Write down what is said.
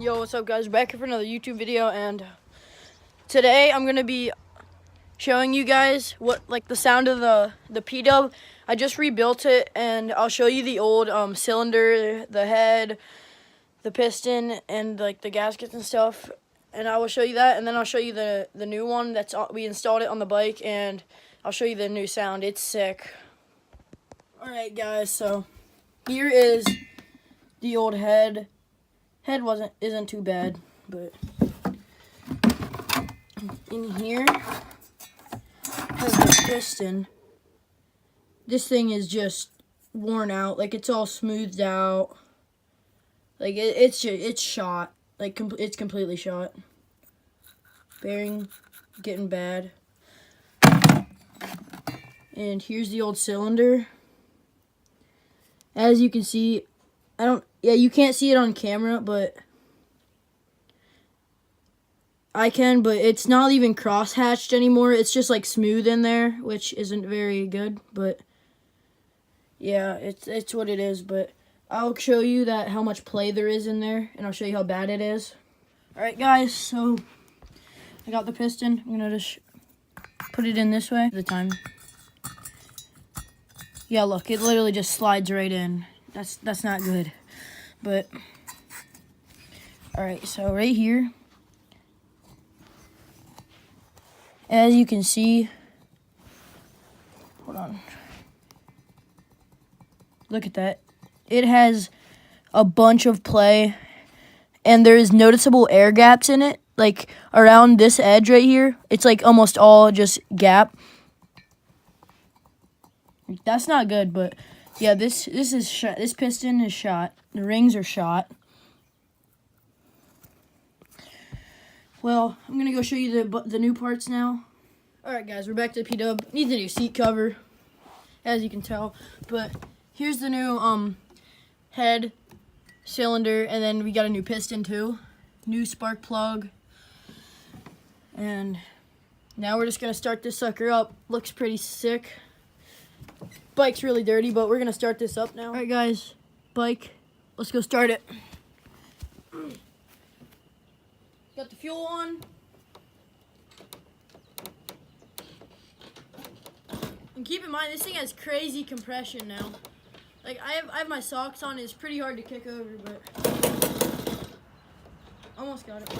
Yo, what's up guys? Back here for another YouTube video, and today I'm gonna be showing you guys what the sound of the pw. I just rebuilt it, and I'll show you the old cylinder, the head, the piston, and the gaskets and stuff. And I will show you that, and then I'll show you the new one we installed it on the bike, and I'll show you the new sound. It's sick. All right, guys. So here is the old head. Head isn't too bad, but in here has the piston. This thing is just worn out, it's all smoothed out. It's shot, it's completely shot. Bearing getting bad. And here's the old cylinder. As you can see, you can't see it on camera, but I can, but it's not even cross-hatched anymore. It's just smooth in there, which isn't very good, but yeah, it's what it is. But I'll show you how much play there is in there, and I'll show you how bad it is. Alright guys, so I got the piston. I'm gonna just put it in this way at the time. Yeah, look, it literally just slides right in. That's not good. But alright, so right here, as you can see, hold on, look at that. It has a bunch of play, and there's noticeable air gaps in it, around this edge right here. It's almost all just gap. That's not good, but yeah, this is shot. This piston is shot. The rings are shot. Well, I'm gonna go show you the new parts now. All right, guys, we're back to the pw. Needs a new seat cover, as you can tell. But here's the new head, cylinder, and then we got a new piston too. New spark plug. And now we're just gonna start this sucker up. Looks pretty sick. Bike's really dirty, but we're gonna start this up now. All right, guys, bike, let's go start it. Got the fuel on. And keep in mind, this thing has crazy compression now. I have my socks on. It's pretty hard to kick over, but almost got it.